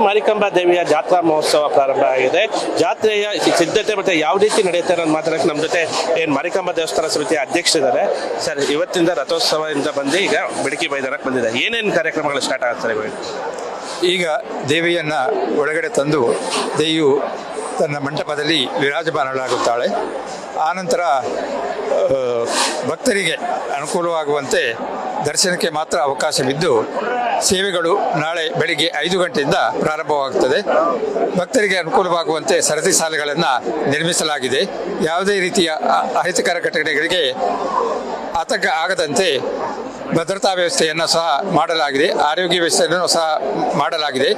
ಮಾರಿಕಾಂಬಾ ದೇವಿಯ ಜಾತ್ರಾ ಮಹೋತ್ಸವ ಪ್ರಾರಂಭ ಆಗಿದೆ. ಜಾತ್ರೆಯ ಸಿದ್ಧತೆ ಮತ್ತೆ ಯಾವ ರೀತಿ ನಡೆಯುತ್ತೆ ಅನ್ನೋದು ಮಾತಾಡಕ್ಕೆ ನಮ್ಮ ಜೊತೆ ಮಾರಿಕಾಂಬಾ ದೇವಸ್ಥಾನ ಸಮಿತಿಯ ಅಧ್ಯಕ್ಷರಿದ್ದಾರೆ. ಸರ್, ಇವತ್ತಿಂದ ರಥೋತ್ಸವದಿಂದ ಬಂದು ಈಗ ಬೆಳಕಿ ಮೈದಾನಕ್ಕೆ ಬಂದಿದೆ. ಏನೇನು ಕಾರ್ಯಕ್ರಮಗಳು ಸ್ಟಾರ್ಟ್ ಆಗುತ್ತೆ ಇವಾಗ? ಈಗ ದೇವಿಯನ್ನು ಒಳಗಡೆ ತಂದು ದೇವಿಯು ತನ್ನ ಮಂಟಪದಲ್ಲಿ ವಿರಾಜಮಾನಳಾಗುತ್ತಾಳೆ. ಆನಂತರ ಭಕ್ತರಿಗೆ ಅನುಕೂಲವಾಗುವಂತೆ ದರ್ಶನಕ್ಕೆ ಮಾತ್ರ ಅವಕಾಶವಿದ್ದು ಸೇವೆಗಳು ನಾಳೆ ಬೆಳಿಗ್ಗೆ 5 ಗಂಟೆಯಿಂದ ಪ್ರಾರಂಭವಾಗುತ್ತದೆ. ಭಕ್ತರಿಗೆ ಅನುಕೂಲವಾಗುವಂತೆ ಸರತಿ ಸಾಲುಗಳನ್ನು ನಿರ್ಮಿಸಲಾಗಿದೆ. ಯಾವುದೇ ರೀತಿಯ ಅಹಿತಕರ ಘಟನೆಗಳಿಗೆ ಆತಂಕ ಆಗದಂತೆ ಭದ್ರತಾ ವ್ಯವಸ್ಥೆಯನ್ನು ಸಹ ಮಾಡಲಾಗಿದೆ. ಆರೋಗ್ಯ ವ್ಯವಸ್ಥೆಯನ್ನು ಸಹ ಮಾಡಲಾಗಿದೆ.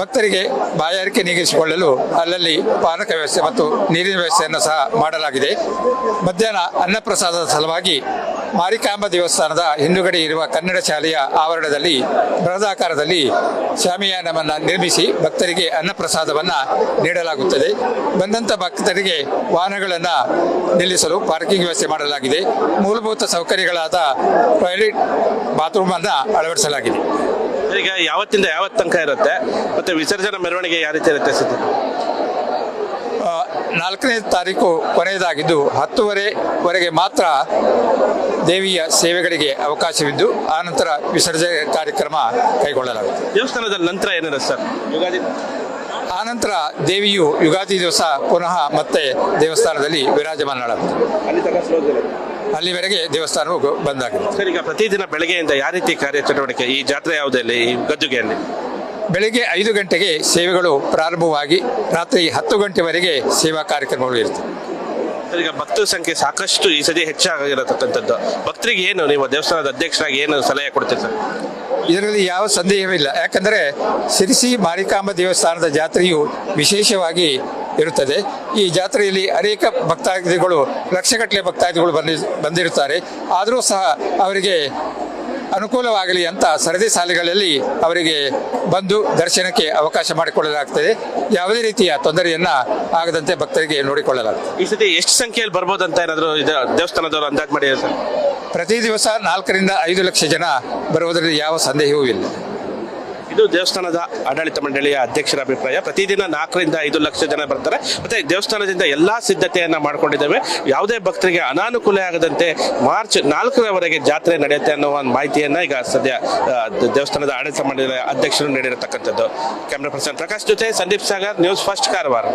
ಭಕ್ತರಿಗೆ ಬಾಯಾರಿಕೆ ನೀಗಿಸಿಕೊಳ್ಳಲು ಅಲ್ಲಲ್ಲಿ ಪಾನಕ ವ್ಯವಸ್ಥೆ ಮತ್ತು ನೀರಿನ ವ್ಯವಸ್ಥೆಯನ್ನು ಸಹ ಮಾಡಲಾಗಿದೆ. ಮಧ್ಯಾಹ್ನ ಅನ್ನಪ್ರಸಾದದ ಸಲುವಾಗಿ ಮಾರಿಕಾಂಬಾ ದೇವಸ್ಥಾನದ ಹಿಂದುಗಡೆ ಇರುವ ಕನ್ನಡ ಶಾಲೆಯ ಆವರಣದಲ್ಲಿ ಬೃಹದಾಕಾರದಲ್ಲಿ ಶಾಮಿಯಾನವನ್ನು ನಿರ್ಮಿಸಿ ಭಕ್ತರಿಗೆ ಅನ್ನಪ್ರಸಾದವನ್ನು ನೀಡಲಾಗುತ್ತದೆ. ಬಂದಂಥ ಭಕ್ತರಿಗೆ ವಾಹನಗಳನ್ನು ನಿಲ್ಲಿಸಲು ಪಾರ್ಕಿಂಗ್ ವ್ಯವಸ್ಥೆ ಮಾಡಲಾಗಿದೆ. ಮೂಲಭೂತ ಸೌಕರ್ಯಗಳಾದ ಟಾಯ್ಲೆಟ್, ಬಾತ್ರೂಮ್ ಅನ್ನು ಅಳವಡಿಸಲಾಗಿದೆ. ಈಗ ಯಾವತ್ತಿಂದ ಯಾವತ್ತು ತನಕ ಇರುತ್ತೆ ಮತ್ತೆ ವಿಸರ್ಜನಾ ಮೆರವಣಿಗೆ ಯಾವ ರೀತಿ ಇರುತ್ತೆ ಸರ್? 4ನೇ ತಾರೀಕು ಕೊನೆಯದಾಗಿದ್ದು 10:30ವರೆಗೆ ಮಾತ್ರ ದೇವಿಯ ಸೇವೆಗಳಿಗೆ ಅವಕಾಶವಿದ್ದು ಆನಂತರ ವಿಸರ್ಜನೆ ಕಾರ್ಯಕ್ರಮ ಕೈಗೊಳ್ಳಲಾಗುತ್ತೆ. ದೇವಸ್ಥಾನದ ನಂತರ ಏನಿರುತ್ತೆ ಸರ್? ಯುಗಾದಿ ಆನಂತರ ದೇವಿಯು ಯುಗಾದಿ ದಿವಸ ಪುನಃ ಮತ್ತೆ ದೇವಸ್ಥಾನದಲ್ಲಿ ವಿರಾಜಮಾನಳಾಗುತ್ತದೆ. ಅಲ್ಲಿವರೆಗೆ ದೇವಸ್ಥಾನವು ಬಂದಾಗಿರುತ್ತೆ. ಸರ್, ಈಗ ಪ್ರತಿದಿನ ಬೆಳಗ್ಗೆಯಿಂದ ಯಾವ ರೀತಿ ಕಾರ್ಯಚಟುವಟಿಕೆ ಈ ಜಾತ್ರೆ ಯಾವುದಲ್ಲಿ ಈ ಗದ್ದುಗೆಯಲ್ಲಿ? ಬೆಳಿಗ್ಗೆ 5 ಗಂಟೆಗೆ ಸೇವೆಗಳು ಪ್ರಾರಂಭವಾಗಿ ರಾತ್ರಿ 10 ಗಂಟೆವರೆಗೆ ಸೇವಾ ಕಾರ್ಯಕ್ರಮಗಳು ಇರ್ತವೆ. ಈಗ ಭಕ್ತರ ಸಂಖ್ಯೆ ಸಾಕಷ್ಟು ಈ ಸತಿ ಹೆಚ್ಚಾಗಿರತಕ್ಕಂಥದ್ದು. ಭಕ್ತರಿಗೆ ಏನು ನೀವು ದೇವಸ್ಥಾನದ ಅಧ್ಯಕ್ಷರಾಗಿ ಏನು ಸಲಹೆ ಕೊಡ್ತೀರಿ ಸರ್? ಇದರಲ್ಲಿ ಯಾವ ಸಂದೇಹವಿಲ್ಲ. ಯಾಕಂದರೆ ಶಿರಸಿ ಮಾರಿಕಾಂಬಾ ದೇವಸ್ಥಾನದ ಜಾತ್ರೆಯು ವಿಶೇಷವಾಗಿ ಇರುತ್ತದೆ. ಈ ಜಾತ್ರೆಯಲ್ಲಿ ಅನೇಕ ಭಕ್ತಾದಿಗಳು, ಲಕ್ಷಗಟ್ಟಲೆ ಭಕ್ತಾದಿಗಳು ಬಂದಿರುತ್ತಾರೆ. ಆದರೂ ಸಹ ಅವರಿಗೆ ಅನುಕೂಲವಾಗಲಿ ಅಂತ ಸರದಿ ಸಾಲಿಗಳಲ್ಲಿ ಅವರಿಗೆ ಬಂದು ದರ್ಶನಕ್ಕೆ ಅವಕಾಶ ಮಾಡಿಕೊಳ್ಳಲಾಗ್ತದೆ. ಯಾವುದೇ ರೀತಿಯ ತೊಂದರೆಯನ್ನ ಆಗದಂತೆ ಭಕ್ತರಿಗೆ ನೋಡಿಕೊಳ್ಳಲಾಗ್ತದೆ. ಈ ಸತಿ ಎಷ್ಟು ಸಂಖ್ಯೆಯಲ್ಲಿ ಬರ್ಬೋದು ಅಂತ ಏನಾದರೂ ದೇವಸ್ಥಾನದವರು ಅಂದಾಜು ಮಾಡಿದ್ದಾರೆ ಸರ್? ಪ್ರತಿ ದಿವಸ 4 ರಿಂದ 5 ಲಕ್ಷ ಜನ ಬರುವುದರಲ್ಲಿ ಯಾವ ಸಂದೇಹವೂ ಇಲ್ಲ. ಇದು ದೇವಸ್ಥಾನದ ಆಡಳಿತ ಮಂಡಳಿಯ ಅಧ್ಯಕ್ಷರ ಅಭಿಪ್ರಾಯ. ಪ್ರತಿದಿನ 4 ರಿಂದ 5 ಲಕ್ಷ ಜನ ಬರ್ತಾರೆ. ಮತ್ತೆ ದೇವಸ್ಥಾನದಿಂದ ಎಲ್ಲಾ ಸಿದ್ಧತೆಯನ್ನ ಮಾಡ್ಕೊಂಡಿದ್ದೇವೆ. ಯಾವುದೇ ಭಕ್ತರಿಗೆ ಅನಾನುಕೂಲ ಆಗದಂತೆ ಮಾರ್ಚ್ 4ರವರೆಗೆ ಜಾತ್ರೆ ನಡೆಯುತ್ತೆ ಅನ್ನೋ ಒಂದು ಮಾಹಿತಿಯನ್ನ ಈಗ ಸದ್ಯ ದೇವಸ್ಥಾನದ ಆಡಳಿತ ಮಂಡಳಿಯ ಅಧ್ಯಕ್ಷರು ನೀಡಿರತಕ್ಕಂಥದ್ದು. ಕ್ಯಾಮ್ರಾ ಪರ್ಸನ್ ಪ್ರಕಾಶ್ ಜೊತೆ ಸಂದೀಪ್ ಸಾಗರ್, ನ್ಯೂಸ್ ಫಸ್ಟ್ ಕಾರವಾರ.